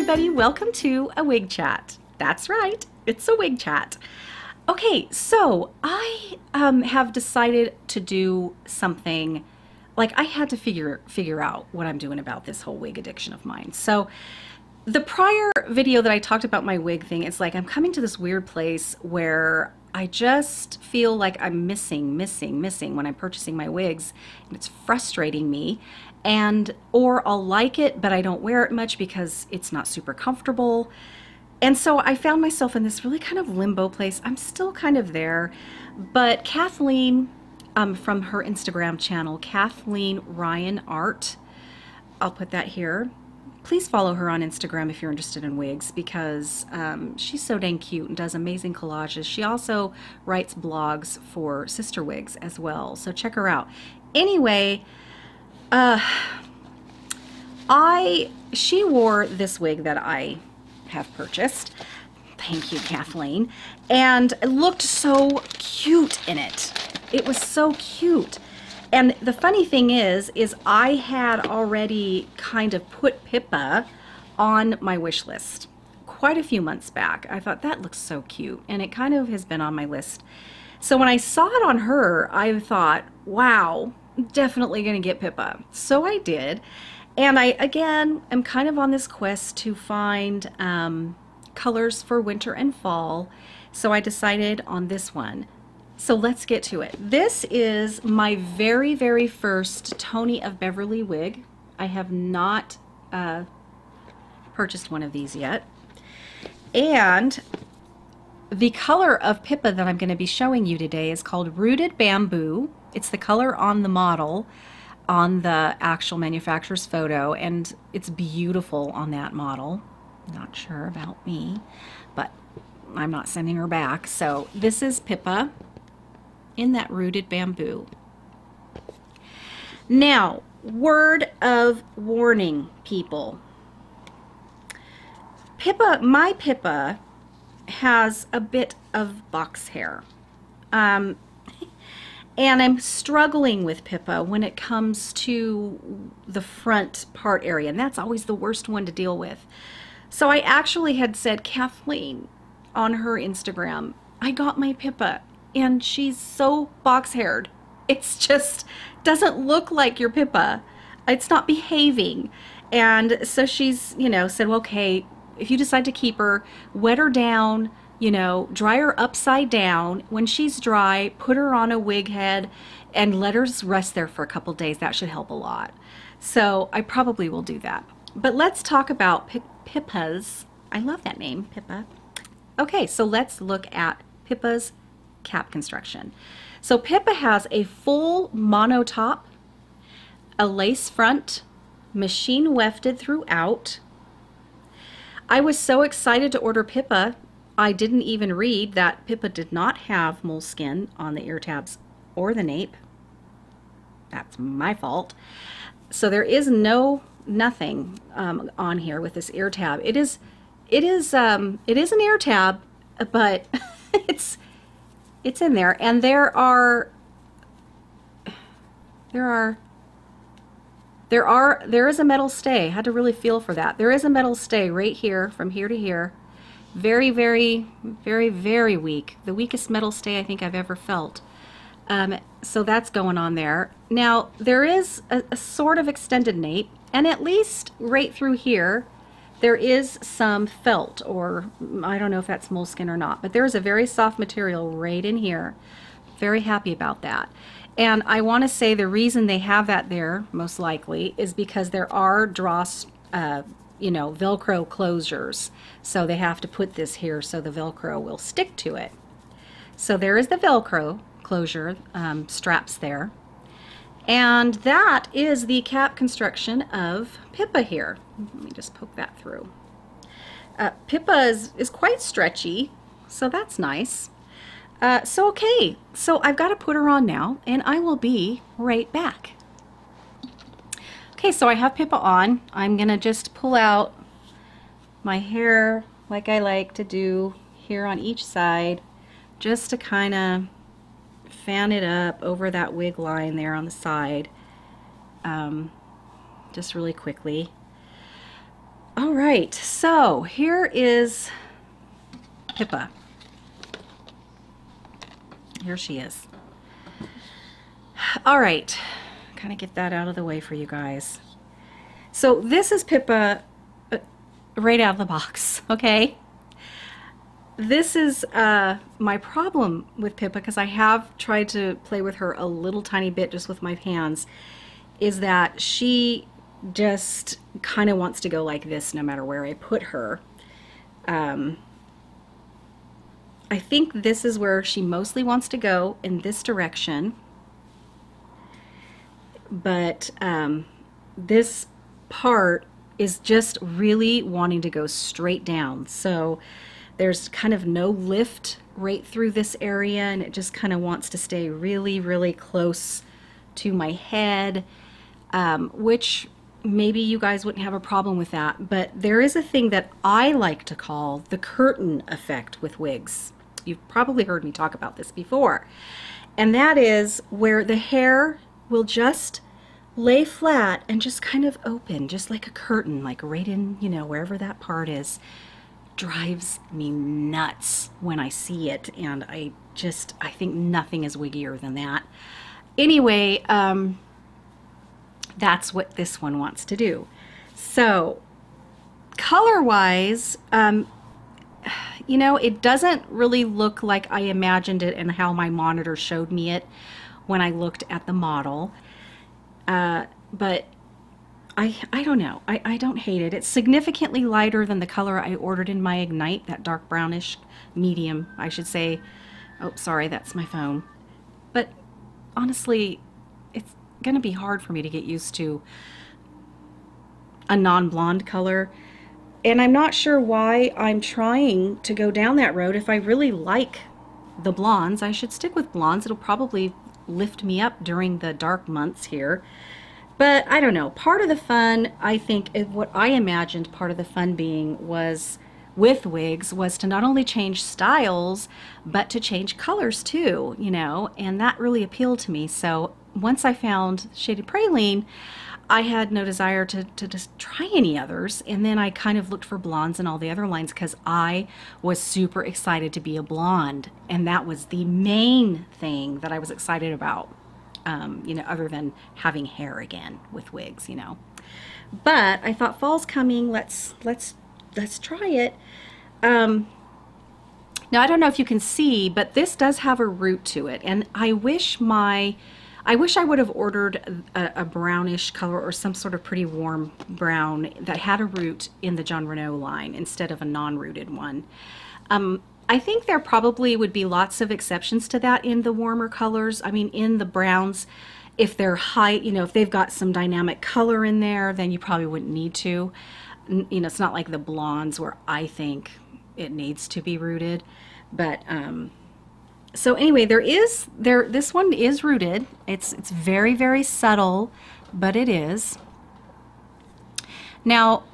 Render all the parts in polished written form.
everybody, welcome to a wig chat. That's right, it's a wig chat. Okay, so I have decided to do something, like I had to figure out what I'm doing about this whole wig addiction of mine. So the prior video that I talked about my wig thing, it's like I'm coming to this weird place where I just feel like I'm missing when I'm purchasing my wigs, and it's frustrating me. Or I'll like it, but I don't wear it much because it's not super comfortable. And so I found myself in this really kind of limbo place. I'm still kind of there, but Kathleen from her Instagram channel, Kathleen Ryan Art, I'll put that here. Please follow her on Instagram if you're interested in wigs, because she's so dang cute and does amazing collages. She also writes blogs for Sister Wigs as well, so check her out. Anyway, she wore this wig that I have purchased. Thank you, Kathleen. And it looked so cute in it. It was so cute. And the funny thing is I had already kind of put Pippa on my wish list quite a few months back. I thought that looks so cute, and it kind of has been on my list. So when I saw it on her, I thought, wow, definitely gonna get Pippa. So I did. And I, again, am kind of on this quest to find colors for winter and fall. So I decided on this one. So let's get to it. This is my very, very first Tony of Beverly wig. I have not purchased one of these yet. And the color of Pippa that I'm going to be showing you today is called Rooted Bamboo. It's the color on the model, on the actual manufacturer's photo, and it's beautiful on that model. Not sure about me, but I'm not sending her back. So this is Pippa in that Rooted Bamboo. Now, word of warning, people. Pippa, my Pippa has a bit of box hair. And I'm struggling with Pippa when it comes to the front part area, and that's always the worst one to deal with. So I actually had said, Kathleen, on her Instagram, I got my Pippa, and she's so box-haired. It's just doesn't look like your Pippa. It's not behaving. And so she's, you know, said, well, okay, if you decide to keep her, wet her down, you know, dry her upside down. When she's dry, put her on a wig head and let her rest there for a couple days. That should help a lot. So I probably will do that. But let's talk about Pippa's. I love that name, Pippa. Okay, so let's look at Pippa's cap construction. So Pippa has a full mono top, a lace front, machine wefted throughout. I was so excited to order Pippa, I didn't even read that Pippa did not have moleskin on the ear tabs or the nape. That's my fault. So there is nothing on here with this ear tab. It is an ear tab, but it's in there, and there is a metal stay. I had to really feel for that. There is a metal stay right here from here to here. Very, very, very, very weak. The weakest metal stay I think I've ever felt. So that's going on there. Now, there is a sort of extended nape, and at least right through here, there is some felt, or I don't know if that's moleskin or not, but there's a very soft material right in here. Very happy about that. And I want to say the reason they have that there, most likely, is because there are you know, Velcro closures. So they have to put this here so the Velcro will stick to it. So there is the Velcro closure straps there. And that is the cap construction of Pippa here. Let me just poke that through. Pippa is quite stretchy, so that's nice. So okay, so I've got to put her on now, and I will be right back. Okay, so I have Pippa on. I'm gonna just pull out my hair like I like to do here on each side, just to kind of fan it up over that wig line there on the side, just really quickly. All right, so here is Pippa. Here she is. All right, kind of get that out of the way for you guys. So this is Pippa right out of the box, okay? This is my problem with Pippa, because I have tried to play with her a little tiny bit just with my hands, is that she just kind of wants to go like this no matter where I put her. I think this is where she mostly wants to go, in this direction. But this part is just really wanting to go straight down. So there's kind of no lift right through this area, and it just kind of wants to stay really, really close to my head, which maybe you guys wouldn't have a problem with that. But there is a thing that I like to call the curtain effect with wigs. You've probably heard me talk about this before. And that is where the hair will just lay flat and just kind of open, just like a curtain, like right in, you know, wherever that part is. Drives me nuts when I see it, and I think nothing is wiggier than that. Anyway, that's what this one wants to do. So color-wise, you know, it doesn't really look like I imagined it and how my monitor showed me it when I looked at the model. But I don't know. I don't hate it. It's significantly lighter than the color I ordered in my Ignite, that dark brownish medium, I should say. Oh, sorry, that's my phone. But honestly, it's going to be hard for me to get used to a non-blonde color. And I'm not sure why I'm trying to go down that road. If I really like the blondes, I should stick with blondes. It'll probably lift me up during the dark months here. But I don't know. Part of the fun, I think, what I imagined part of the fun being was with wigs was to not only change styles, but to change colors too, you know, and that really appealed to me. So once I found Shaded Praline, I had no desire to just try any others. And then I kind of looked for blondes and all the other lines because I was super excited to be a blonde. And that was the main thing that I was excited about. You know, other than having hair again with wigs, you know. But I thought fall's coming. Let's try it. Now I don't know if you can see, but this does have a root to it, and I wish I would have ordered a brownish color or some sort of pretty warm brown that had a root in the Jon Renau line instead of a non-rooted one. I think there probably would be lots of exceptions to that in the warmer colors. I mean, in the browns, if they're high, you know, if they've got some dynamic color in there, then you probably wouldn't need to. You know, it's not like the blondes where I think it needs to be rooted. But so anyway, this one is rooted. It's very, very subtle, but it is. Now,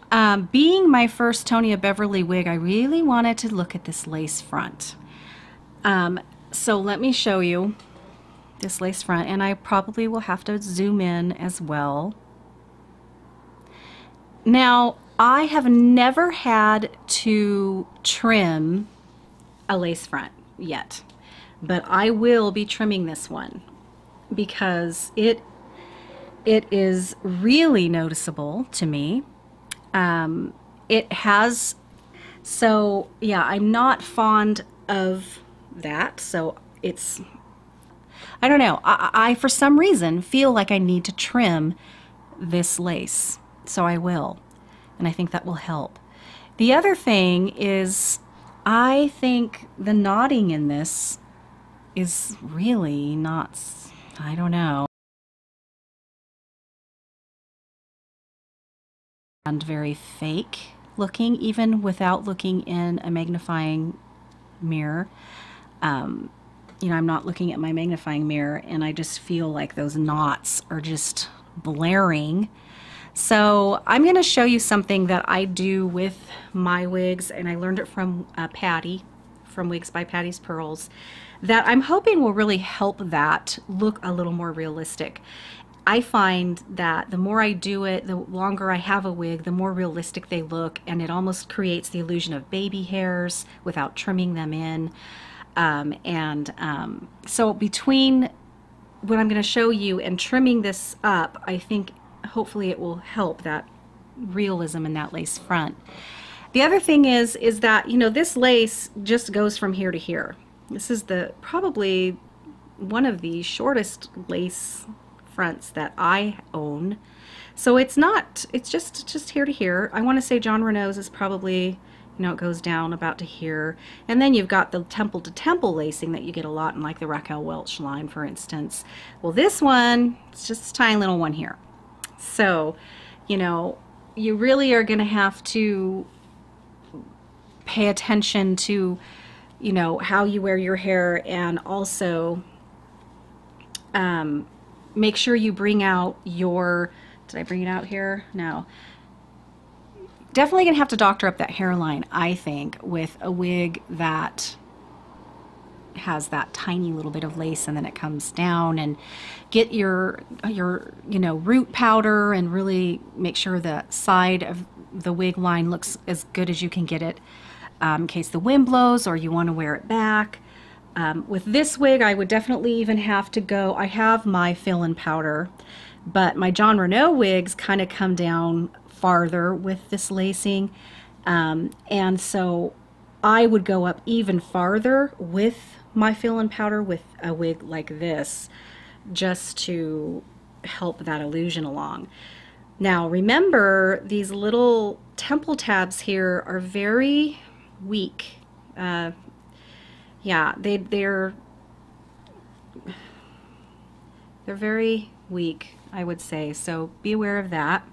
being my first Tonia Beverly wig, I really wanted to look at this lace front. So let me show you this lace front, and I probably will have to zoom in as well. Now, I have never had to trim a lace front yet, but I will be trimming this one because it is really noticeable to me. It has, so yeah, I'm not fond of that. So it's, I don't know. I for some reason feel like I need to trim this lace. So I will. And I think that will help. The other thing is I think the knotting in this is really not, I don't know. And very fake looking, even without looking in a magnifying mirror. You know, I'm not looking at my magnifying mirror, and I just feel like those knots are just blaring. So I'm going to show you something that I do with my wigs, and I learned it from Patty, from Wigs by Patty's Pearls, that I'm hoping will really help that look a little more realistic. I find that the more I do it, the longer I have a wig, the more realistic they look, and it almost creates the illusion of baby hairs without trimming them in. So between what I'm going to show you and trimming this up, I think hopefully it will help that realism in that lace front. The other thing is that, you know, this lace just goes from here to here. This is probably one of the shortest lace fronts that I own. So it's just here to here. I want to say John Renault's is probably, you know, it goes down about to here. And then you've got the temple to temple lacing that you get a lot in like the Raquel Welch line, for instance. Well, this one, it's just a tiny little one here. So, you know, you really are going to have to pay attention to, you know, how you wear your hair, and also make sure you bring out your, did I bring it out here? No. Definitely gonna have to doctor up that hairline, I think, with a wig that has that tiny little bit of lace and then it comes down, and get your you know, root powder and really make sure the side of the wig line looks as good as you can get it, in case the wind blows or you want to wear it back. With this wig, I would definitely even have to go, I have my fill-in powder, but my John Renault wigs kind of come down farther with this lacing, and so I would go up even farther with my fill-in powder with a wig like this, just to help that illusion along. Now remember, these little temple tabs here are very weak. Yeah, they're very weak, I would say, so be aware of that.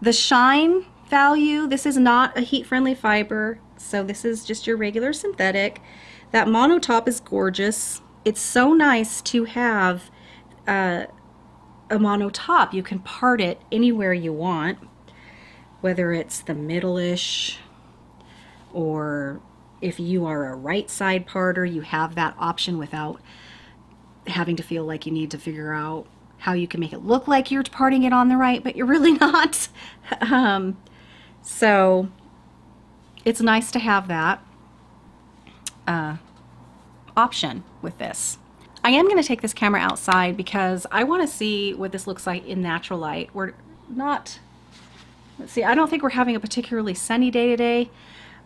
The shine value, this is not a heat-friendly fiber, so this is just your regular synthetic. That mono top is gorgeous. It's so nice to have a mono top. You can part it anywhere you want, whether it's the middle-ish, or if you are a right side parter, you have that option without having to feel like you need to figure out how you can make it look like you're parting it on the right, but you're really not. So it's nice to have that option with this. I am going to take this camera outside because I want to see what this looks like in natural light. We're not, let's see, I don't think we're having a particularly sunny day today,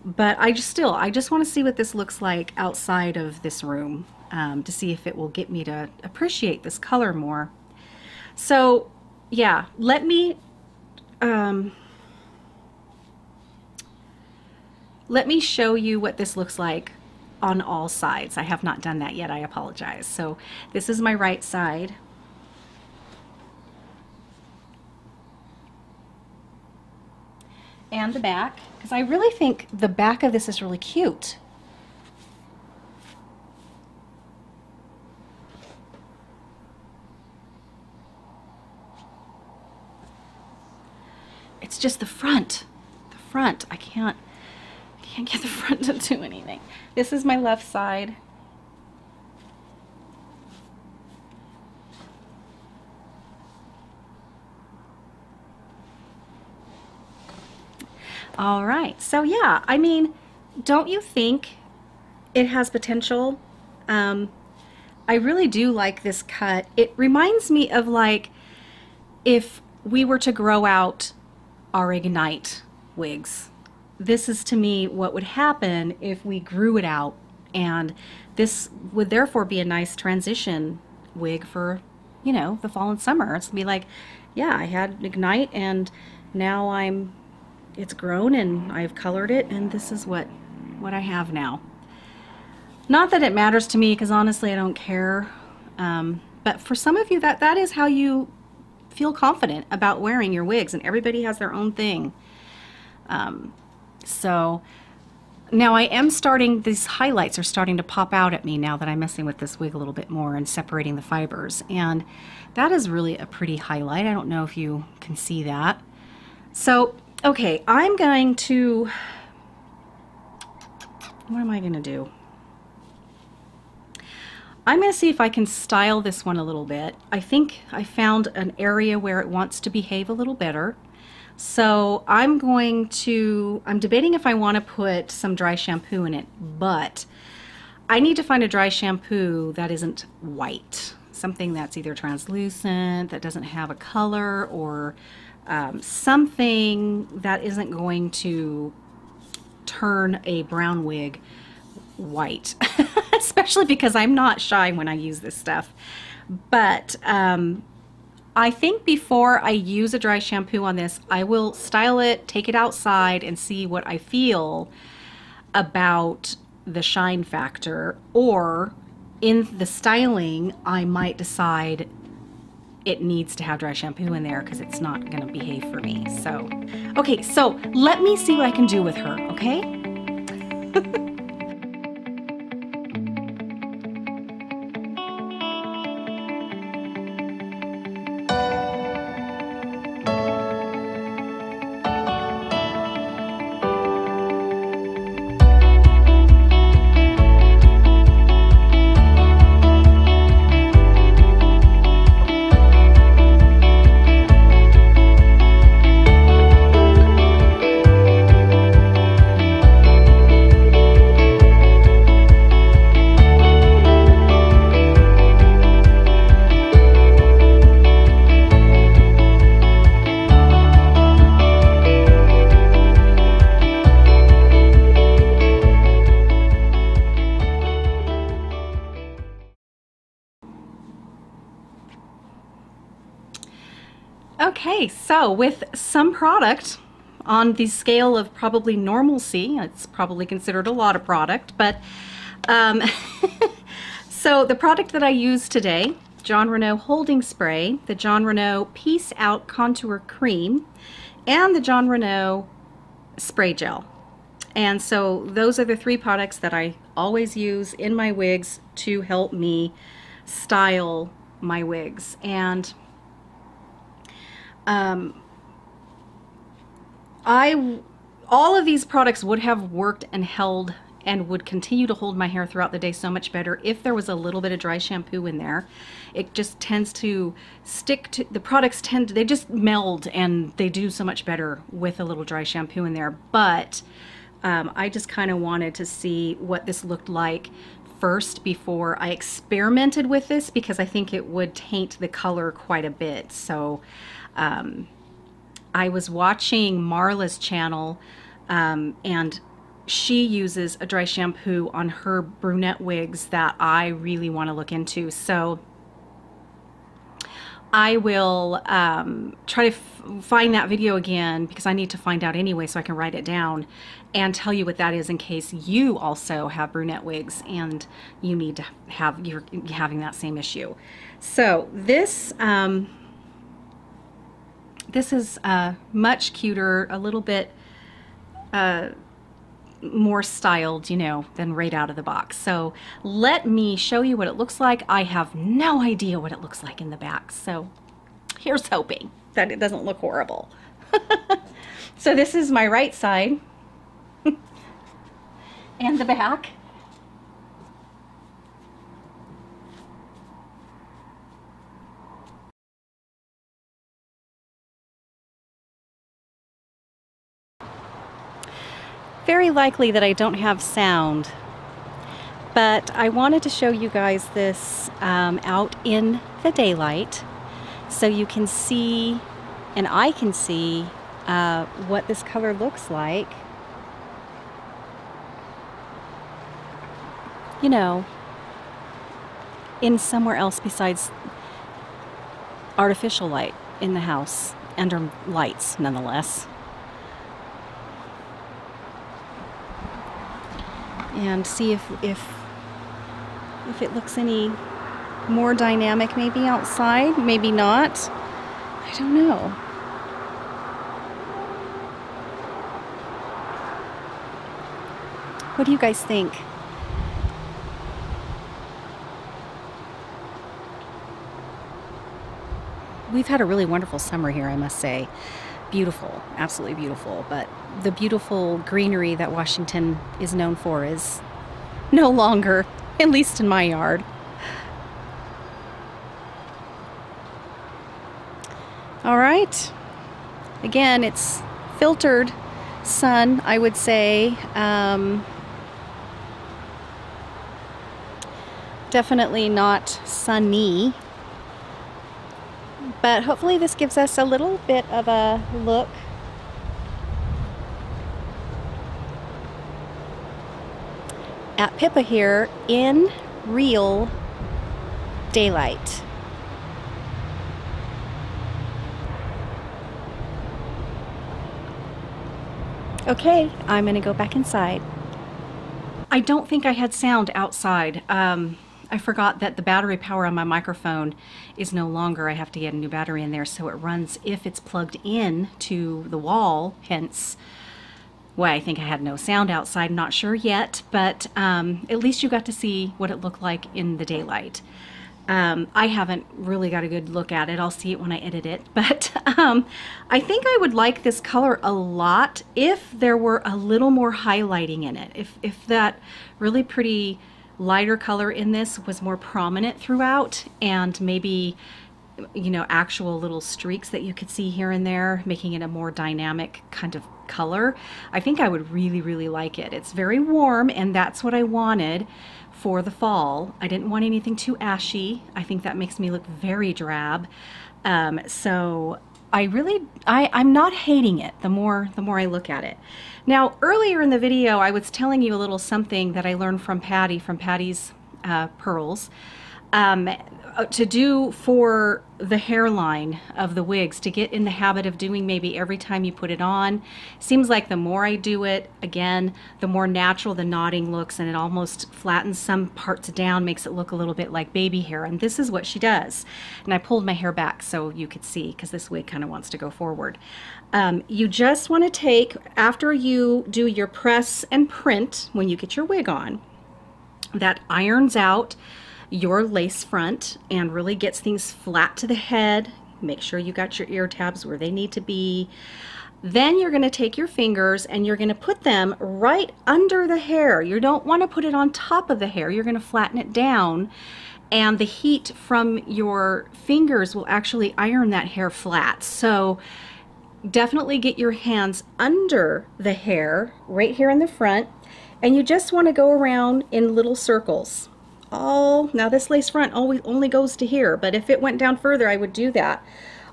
but I just want to see what this looks like outside of this room, to see if it will get me to appreciate this color more. So yeah, let me show you what this looks like on all sides. I have not done that yet, I apologize. So this is my right side. And the back, because I really think the back of this is really cute. It's just the front. The front. I can't get the front to do anything. This is my left side. All right, so yeah, I mean, don't you think it has potential? I really do like this cut. It reminds me of like if we were to grow out our Ignite wigs. This is to me what would happen if we grew it out, and this would therefore be a nice transition wig for, you know, the fall and summer. It's gonna be like, yeah, I had Ignite and now it's grown and I've colored it, and this is what I have now. Not that it matters to me, because honestly I don't care, but for some of you that is how you feel confident about wearing your wigs, and everybody has their own thing. So now I am starting, these highlights are starting to pop out at me now that I'm messing with this wig a little bit more and separating the fibers, and that is really a pretty highlight. I don't know if you can see that. So okay, I'm going to, what am I going to do? I'm going to see if I can style this one a little bit. I think I found an area where it wants to behave a little better. So I'm debating if I want to put some dry shampoo in it, but I need to find a dry shampoo that isn't white. Something that's either translucent, that doesn't have a color, or something that isn't going to turn a brown wig white. Especially because I'm not shy when I use this stuff. But I think before I use a dry shampoo on this, I will style it, take it outside, and see what I feel about the shine factor. Or in the styling, I might decide it needs to have dry shampoo in there because it's not going to behave for me. So, okay, so let me see what I can do with her, okay? Okay, so with some product on the scale of probably normalcy, it's probably considered a lot of product, but so the product that I use today, Jon Renau Holding Spray, the Jon Renau Peace Out Contour Cream, and the Jon Renau Spray Gel. And so those are the three products that I always use in my wigs to help me style my wigs. And all of these products would have worked and held and would continue to hold my hair throughout the day so much better if there was a little bit of dry shampoo in there. It just tends to stick to, the products they just meld, and they do so much better with a little dry shampoo in there. But I just kind of wanted to see what this looked like first before I experimented with this, because I think it would taint the color quite a bit. So I was watching Marla's channel, and she uses a dry shampoo on her brunette wigs that I really want to look into. So I will try to find that video again, because I need to find out anyway so I can write it down and tell you what that is in case you also have brunette wigs and you need to have, you're having that same issue. So this this is much cuter, a little bit more styled, you know, than right out of the box. So let me show you what it looks like. I have no idea what it looks like in the back, so here's hoping that it doesn't look horrible. So this is my right side and the back. Very likely that I don't have sound, but I wanted to show you guys this out in the daylight so you can see, and I can see, what this color looks like, you know, in somewhere else besides artificial light in the house, under lights nonetheless. And see if it looks any more dynamic maybe outside, maybe not. I don't know. What do you guys think? We've had a really wonderful summer here, I must say. Beautiful, absolutely beautiful, but the beautiful greenery that Washington is known for is no longer, at least in my yard. All right. Again, it's filtered sun, I would say. Definitely not sunny. But hopefully this gives us a little bit of a look at Pippa here in real daylight. Okay, I'm gonna go back inside. I don't think I had sound outside. I forgot that the battery power on my microphone is no longer. I have to get a new battery in there so it runs if it's plugged in to the wall, hence why I think I had no sound outside. Not sure yet, but at least you got to see what it looked like in the daylight. I haven't really got a good look at it. I'll see it when I edit it, but I think I would like this color a lot if there were a little more highlighting in it. If that really pretty lighter color in this was more prominent throughout, and maybe, you know, actual little streaks that you could see here and there, making it a more dynamic kind of color, I think I would really, really like it. It's very warm, and that's what I wanted for the fall. I didn't want anything too ashy. I think that makes me look very drab. So I'm not hating it the more I look at it. Now, earlier in the video, I was telling you a little something that I learned from Patty, from Patty's Pearls, to do for the hairline of the wigs, to get in the habit of doing maybe every time you put it on. Seems like the more I do it, again, the more natural the knotting looks, and it almost flattens some parts down, makes it look a little bit like baby hair, and this is what she does. And I pulled my hair back so you could see, because this wig kind of wants to go forward. You just want to take, after you do your press and print, when you get your wig on, that irons out your lace front and really gets things flat to the head. Make sure you got your ear tabs where they need to be. Then you're going to take your fingers and you're going to put them right under the hair. You don't want to put it on top of the hair. You're going to flatten it down, and the heat from your fingers will actually iron that hair flat. So definitely get your hands under the hair right here in the front, and you just want to go around in little circles. Now this lace front only goes to here, but if it went down further, I would do that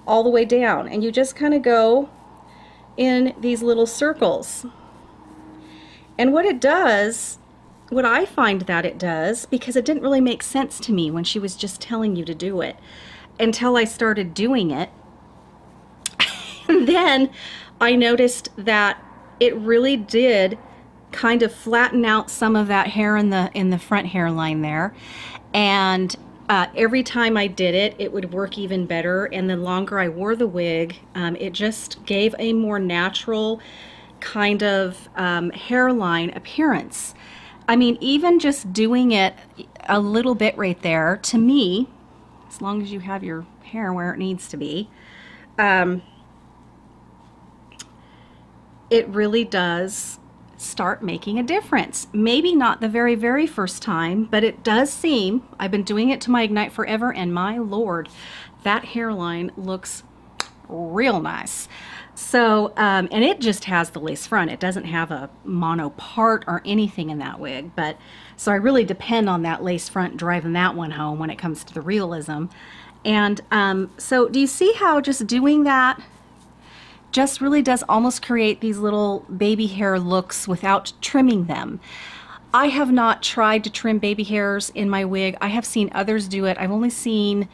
all the way down, and you just kind of go in these little circles. And what it does, what I find that it does, because it didn't really make sense to me when she was just telling you to do it until I started doing it, and then I noticed that it really did kind of flatten out some of that hair in the front hairline there, and every time I did it, it would work even better. And the longer I wore the wig, it just gave a more natural kind of hairline appearance. I mean, even just doing it a little bit right there, to me, as long as you have your hair where it needs to be, it really does start making a difference. Maybe not the very, very first time, but it does seem, I've been doing it to my Ignite Forever, and my Lord, that hairline looks real nice. So, and it just has the lace front. It doesn't have a mono part or anything in that wig, but so I really depend on that lace front driving that one home when it comes to the realism. And so do you see how just doing that just really does almost create these little baby hair looks without trimming them? I have not tried to trim baby hairs in my wig. I have seen others do it. I've only seen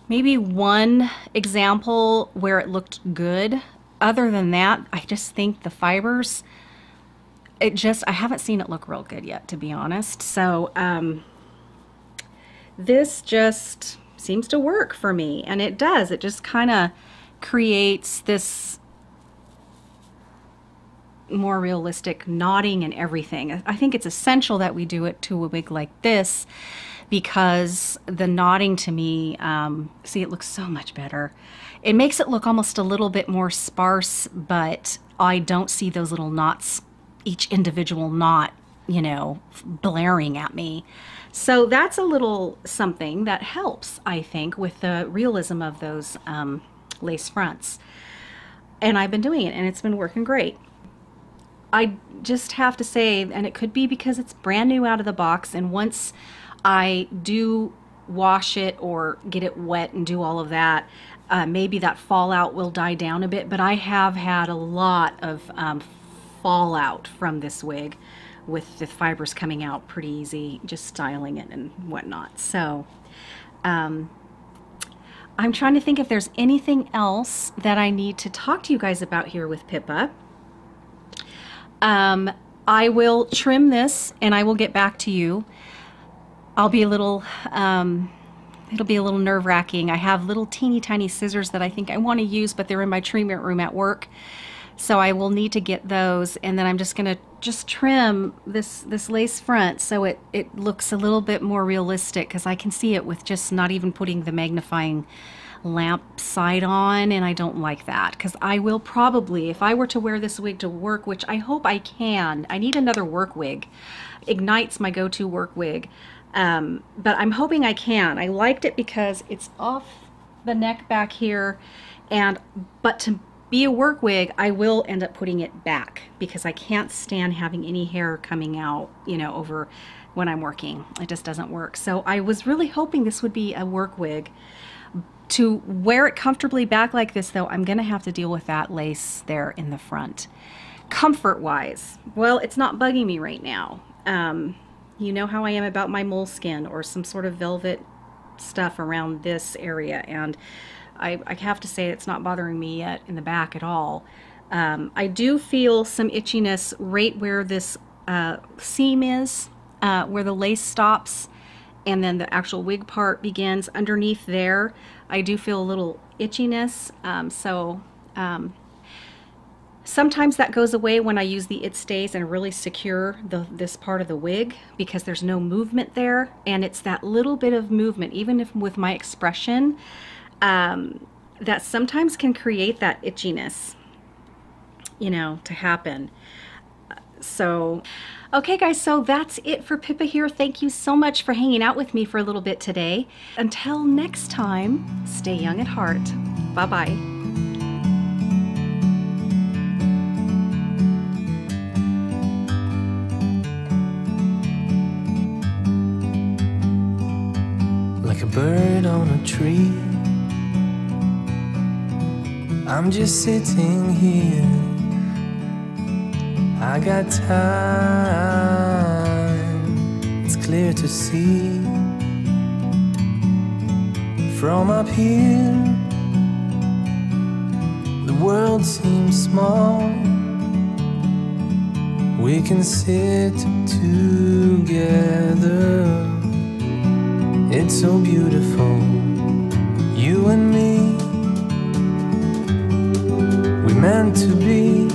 maybe one example where it looked good. Other than that, I just think the fibers, I haven't seen it look real good yet, to be honest. So this just seems to work for me, and it does. It just kind of creates this more realistic knotting and everything. I think it's essential that we do it to a wig like this, because the knotting to me, see, it looks so much better. It makes it look almost a little bit more sparse, but I don't see those little knots, each individual knot, you know, blaring at me. So that's a little something that helps, I think, with the realism of those lace fronts. And I've been doing it, and it's been working great. I just have to say, and it could be because it's brand new out of the box, and once I do wash it or get it wet and do all of that, maybe that fallout will die down a bit. But I have had a lot of fallout from this wig, with the fibers coming out pretty easy, just styling it and whatnot. So I'm trying to think if there's anything else that I need to talk to you guys about here with Pippa. I will trim this and I will get back to you. I'll be a little, it'll be a little nerve-wracking. I have little teeny tiny scissors that I think I want to use, but they're in my treatment room at work. So I will need to get those, and then I'm just gonna trim this lace front so it looks a little bit more realistic, because I can see it with just not even putting the magnifying lamp side on, and I don't like that, because I will probably, if I were to wear this wig to work, which I hope I can, I need another work wig. Ignite's my go-to work wig, but I'm hoping I can. I liked it because it's off the neck back here, but to be a work wig, I will end up putting it back, because I can't stand having any hair coming out, you know, over when I'm working. It just doesn't work. So I was really hoping this would be a work wig. To wear it comfortably back like this, though, I'm gonna have to deal with that lace there in the front. Comfort-wise, well, it's not bugging me right now. You know how I am about my moleskin or some sort of velvet stuff around this area, and I have to say it's not bothering me yet in the back at all. I do feel some itchiness right where this seam is, where the lace stops and then the actual wig part begins. Underneath there, I do feel a little itchiness. Sometimes that goes away when I use the It Stays and really secure this part of the wig, because there's no movement there, and it's that little bit of movement, even if with my expression, that sometimes can create that itchiness, you know, to happen. So, okay guys, so that's it for Pippa here. Thank you so much for hanging out with me for a little bit today. Until next time, stay young at heart. Bye-bye. Like a bird on a tree, I'm just sitting here. I got time, it's clear to see. From up here, the world seems small. We can sit together. It's so beautiful, you and me. We meant to be